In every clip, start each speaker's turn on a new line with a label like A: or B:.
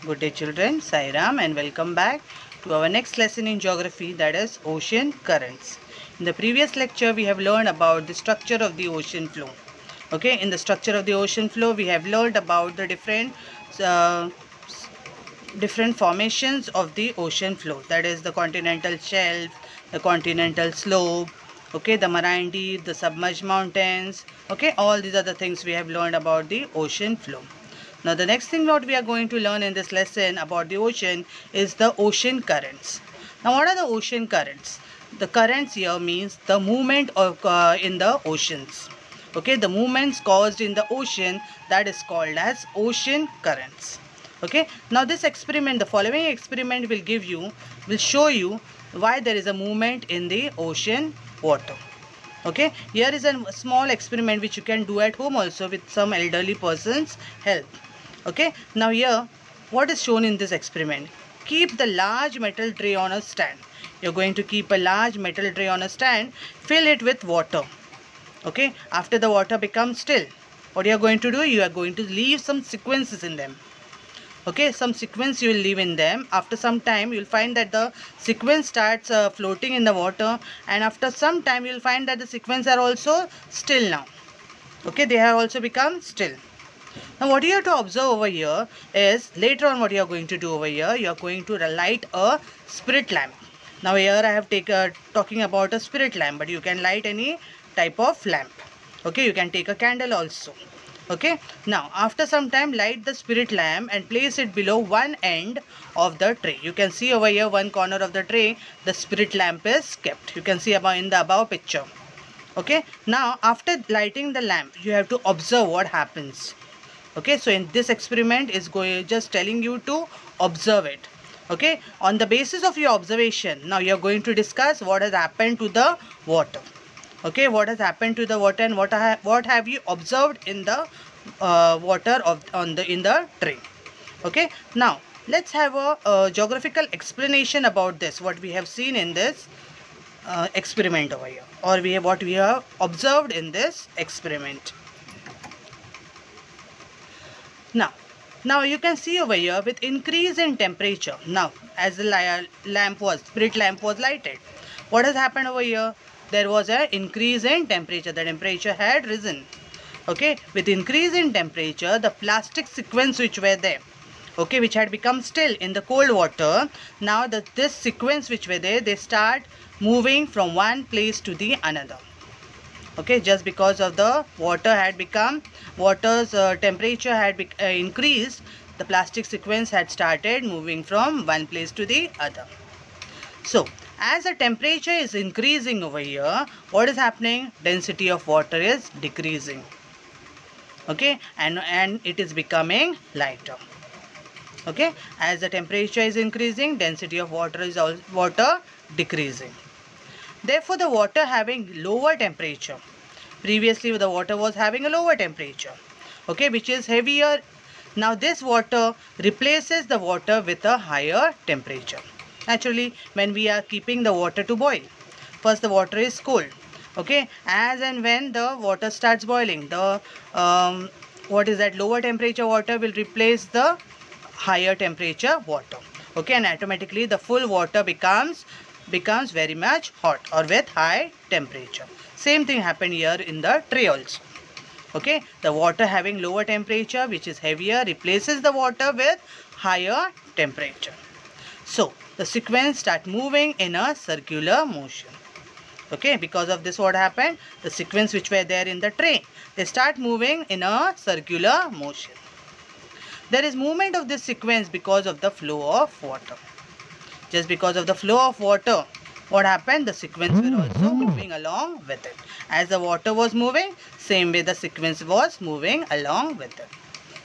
A: Good day children, Sai Ram and welcome back to our next lesson in geography, that is ocean currents. In the previous lecture we have learned about the structure of the ocean floor. Okay, in the structure of the ocean floor we have learned about the different formations of the ocean floor, that is the continental shelf, the continental slope, okay, the marine deep, the submerged mountains, okay, all these are the things we have learned about the ocean floor. Now the next thing what we are going to learn in this lesson about the ocean is the ocean currents. Now what are the ocean currents? The currents here means the movement of in the oceans. Okay, the movements caused in the ocean, that is called as ocean currents. Okay, now this experiment, the following experiment will show you why there is a movement in the ocean water. Okay, here is a small experiment which you can do at home also with some elderly person's help. Okay, now here what is shown in this experiment? Keep the large metal tray on a stand. You're going to keep a large metal tray on a stand, fill it with water. Okay, after the water becomes still, what you are going to do? You are going to leave some sequences in them. Okay, some sequence you will leave in them. After some time you will find that the sequence starts floating in the water, and after some time you will find that the sequence are also still now. Okay, they have also become still. Now what you have to observe over here is, later on what you are going to do over here, you are going to light a spirit lamp. Now here I have talking about a spirit lamp, but you can light any type of lamp. Okay, you can take a candle also. Okay, now after some time light the spirit lamp and place it below one end of the tray. You can see over here one corner of the tray the spirit lamp is kept. You can see in the above picture. Okay, now after lighting the lamp you have to observe what happens. Okay, so in this experiment is just telling you to observe it. Okay, on the basis of your observation, now you are going to discuss what has happened to the water. Okay, what has happened to the water and what have you observed in the water in the tray. Okay, now let's have a geographical explanation about this, what we have seen in this experiment over here, or what we have observed in this experiment. Now you can see over here, with increase in temperature, now as the spirit lamp was lighted, what has happened over here? There was an increase in temperature. The temperature had risen. Okay, with increase in temperature, the plastic sequence which were there, okay, which had become still in the cold water, now this sequence which were there, they start moving from one place to the another. Okay, just because of the water's temperature had increased, the plastic sequence had started moving from one place to the other. So as the temperature is increasing over here, what is happening? Density of water is decreasing. Okay, and it is becoming lighter. Okay, as the temperature is increasing, density of water is decreasing. Therefore, the water having lower temperature. Previously, the water was having a lower temperature, okay, which is heavier. Now, this water replaces the water with a higher temperature. Naturally, when we are keeping the water to boil, first the water is cold. Okay, as and when the water starts boiling, the lower temperature water will replace the higher temperature water. Okay, and automatically the full water becomes very much hot or with high temperature. Same thing happened here in the tray also. Okay, the water having lower temperature, which is heavier, replaces the water with higher temperature. So the sequence start moving in a circular motion. Okay, because of this what happened? The sequence which were there in the tray, they start moving in a circular motion. There is movement of this sequence because of the flow of water. Just because of the flow of water, what happened? The sequence were also moving along with it. As the water was moving, same way the sequence was moving along with it.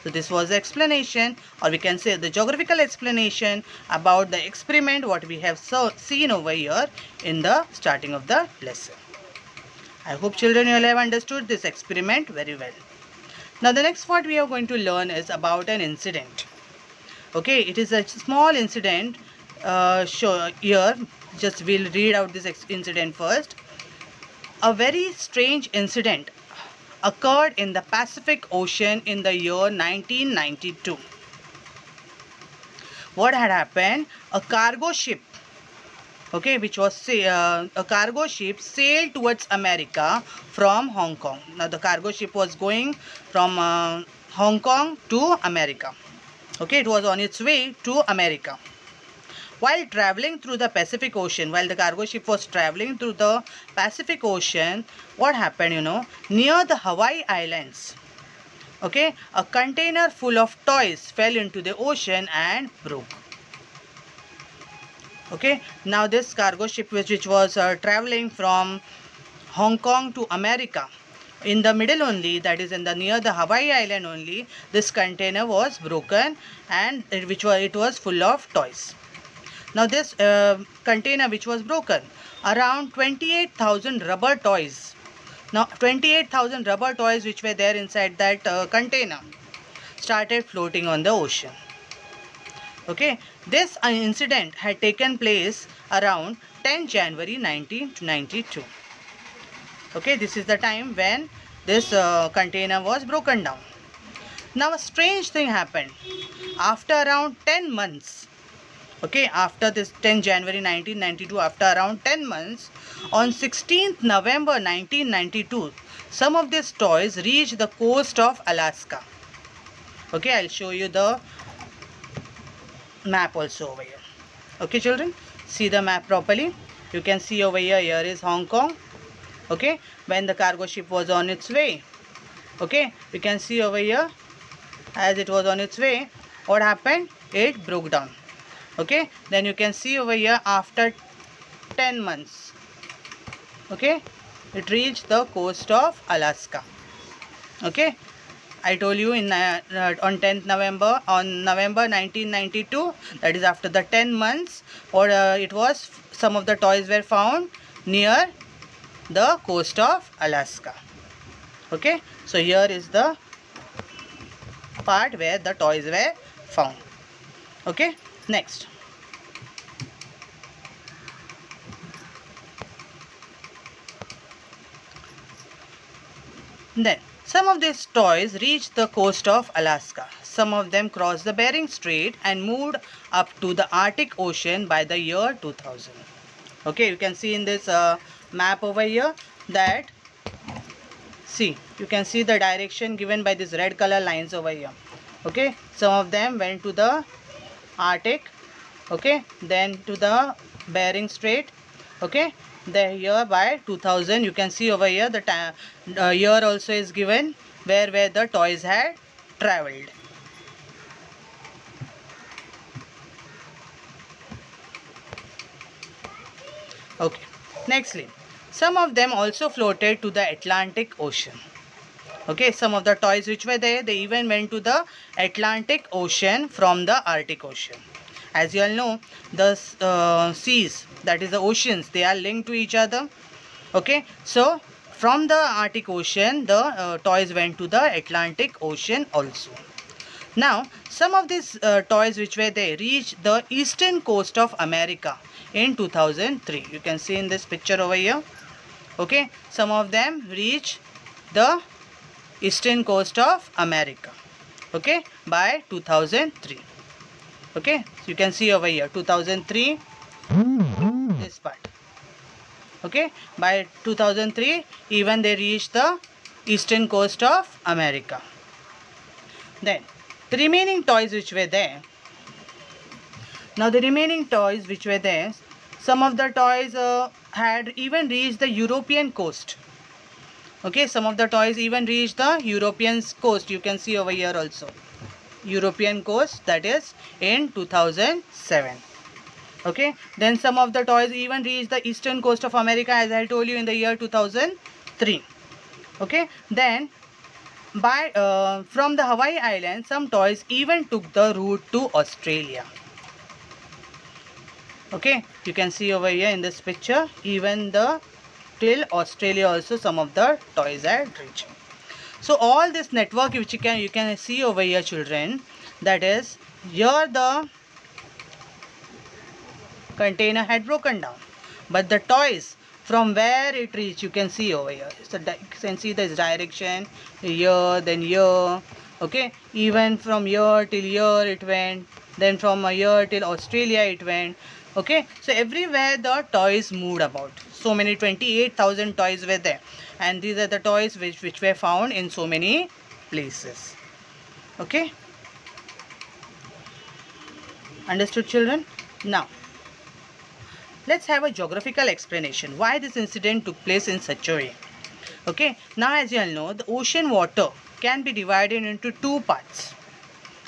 A: So this was the explanation, or we can say the geographical explanation about the experiment what we have seen over here in the starting of the lesson. I hope children you all have understood this experiment very well. Now the next what we are going to learn is about an incident. Okay, it is a small incident. Here just we'll read out this incident first. A very strange incident occurred in the Pacific Ocean in the year 1992. what had happened, a cargo ship, okay, which was a cargo ship sailed towards America from Hong Kong. Now the cargo ship was going from Hong Kong to America. Okay, it was on its way to America. While traveling through the Pacific Ocean, while the cargo ship was traveling through the Pacific Ocean, what happened, near the Hawaii Islands, okay, a container full of toys fell into the ocean and broke. Okay, now this cargo ship which was traveling from Hong Kong to America, in the middle only, that is in the near the Hawaii Island only, this container was broken, and it was full of toys. Now this container which was broken, around 28,000 rubber toys. Now 28,000 rubber toys which were there inside that container started floating on the ocean. Okay, this incident had taken place around 10 January 1992. Okay, this is the time when this container was broken down. Now a strange thing happened. After around 10 months, okay, after this 10 January 1992, after around 10 months, on 16th November 1992, some of these toys reached the coast of Alaska. Okay, I'll show you the map also over here. Okay, children, see the map properly. You can see over here, here is Hong Kong. Okay, when the cargo ship was on its way. Okay, you can see over here, as it was on its way, what happened? It broke down. Okay, then you can see over here, after 10 months, okay, it reached the coast of Alaska. Okay, I told you on 10th November, on November 1992, that is after the 10 months, or it was, some of the toys were found near the coast of Alaska. Okay, so here is the part where the toys were found. Okay, next. Then some of these toys reached the coast of Alaska. Some of them crossed the Bering Strait and moved up to the Arctic Ocean by the year 2000. Okay, you can see in this map over here that, see, you can see the direction given by these red color lines over here. Okay, some of them went to the Arctic, okay, then to the Bering Strait, okay, the year by 2000. You can see over here the year also is given where the toys had traveled. Okay, nextly, some of them also floated to the Atlantic Ocean. Okay, some of the toys which were there, they even went to the Atlantic Ocean from the Arctic Ocean. As you all know, the seas, that is the oceans, they are linked to each other. Okay, so from the Arctic Ocean, the toys went to the Atlantic Ocean also. Now, some of these toys which were there reached the eastern coast of America in 2003. You can see in this picture over here. Okay, some of them reached the eastern coast of America, okay, by 2003. Okay, so you can see over here 2003, this part. Okay, by 2003 even they reached the eastern coast of America. Then the remaining toys which were there, now the remaining toys which were there, some of the toys had even reached the European coast. Okay, some of the toys even reached the European coast. You can see over here also, European coast, that is in 2007. Okay, then some of the toys even reached the eastern coast of America, as I told you, in the year 2003. Okay, then by from the Hawaii Islands, some toys even took the route to Australia. Okay, you can see over here in this picture, even the till Australia also some of the toys are reaching. So all this network which you can see over here, children, that is here the container had broken down, but the toys from where it reached, you can see over here. So you can see this direction, here, then here. Okay, even from here till here it went. Then from here till Australia it went. Okay, so everywhere the toys moved about. So many 28,000 toys were there, and these are the toys which were found in so many places. Okay, understood, children? Now let's have a geographical explanation why this incident took place in such a way. Okay, now as you all know, the ocean water can be divided into two parts.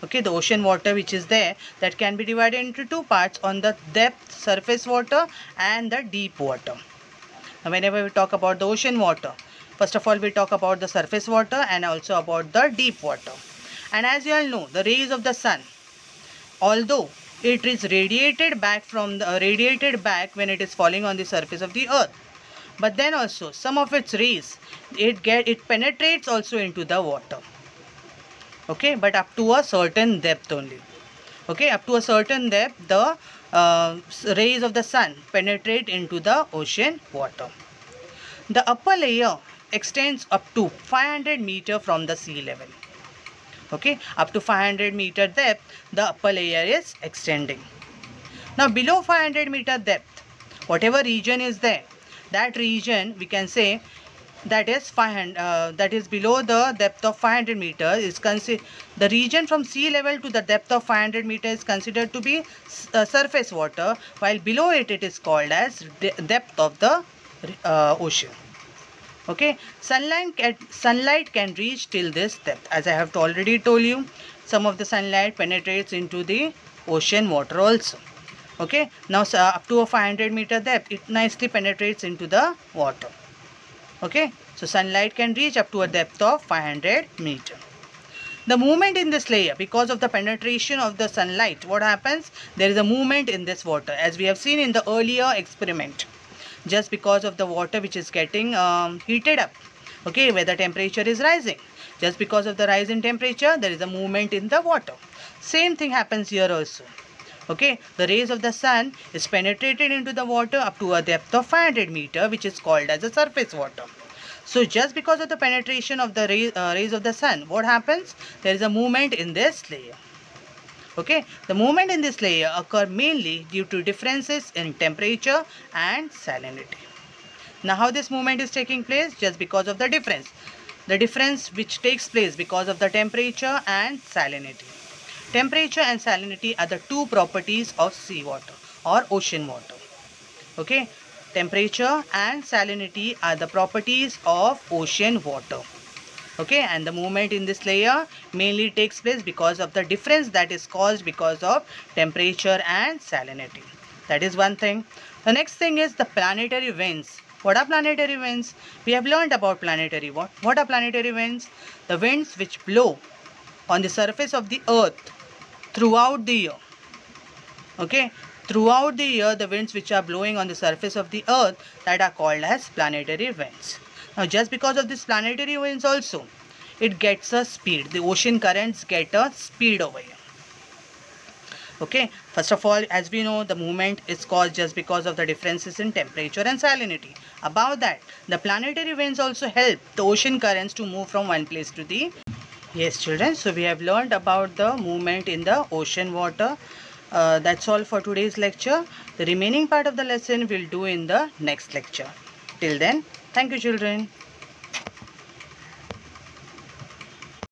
A: Okay, the ocean water which is there, that can be divided into two parts, on the depth surface water and the deep water. Now whenever we talk about the ocean water, first of all we talk about the surface water and also about the deep water. And as you all know, the rays of the sun, although it is radiated back when it is falling on the surface of the earth, but then also some of its rays, it penetrates also into the water. Okay, but up to a certain depth only. Okay, up to a certain depth the rays of the sun penetrate into the ocean water. The upper layer extends up to 500 meter from the sea level. Okay, up to 500 meter depth the upper layer is extending. Now below 500 meter depth, whatever region is there, that region we can say that is below the depth of 500 meters is considered, the region from sea level to the depth of 500 meters is considered to be surface water, while below it is called as depth of the ocean. Okay, sunlight can reach till this depth. As I have already told you, some of the sunlight penetrates into the ocean water also. Okay, now up to a 500 meter depth, it nicely penetrates into the water. Okay, so sunlight can reach up to a depth of 500 meter. The movement in this layer, because of the penetration of the sunlight, what happens? There is a movement in this water, as we have seen in the earlier experiment. Just because of the water which is getting heated up, okay, where the temperature is rising. Just because of the rise in temperature, there is a movement in the water. Same thing happens here also. Okay, the rays of the sun is penetrated into the water up to a depth of 500 meter, which is called as a surface water. So just because of the penetration of the rays of the sun, what happens? There is a movement in this layer. Okay, the movement in this layer occur mainly due to differences in temperature and salinity. Now how this movement is taking place? Just because of the difference. The difference which takes place because of the temperature and salinity. Temperature and salinity are the two properties of seawater or ocean water. Okay, temperature and salinity are the properties of ocean water. Okay, and the movement in this layer mainly takes place because of the difference that is caused because of temperature and salinity. That is one thing. The next thing is the planetary winds. What are planetary winds? We have learned about planetary. What are planetary winds? The winds which blow on the surface of the earth throughout the year. Okay, throughout the year, the winds which are blowing on the surface of the earth, that are called as planetary winds. Now just because of this planetary winds also, it gets a speed. The ocean currents get a speed over here. Okay, first of all, as we know, the movement is caused just because of the differences in temperature and salinity. Above that, the planetary winds also help the ocean currents to move from one place to the. Yes, children, so we have learned about the movement in the ocean water. That's all for today's lecture. The remaining part of the lesson we'll do in the next lecture. Till then, thank you, children.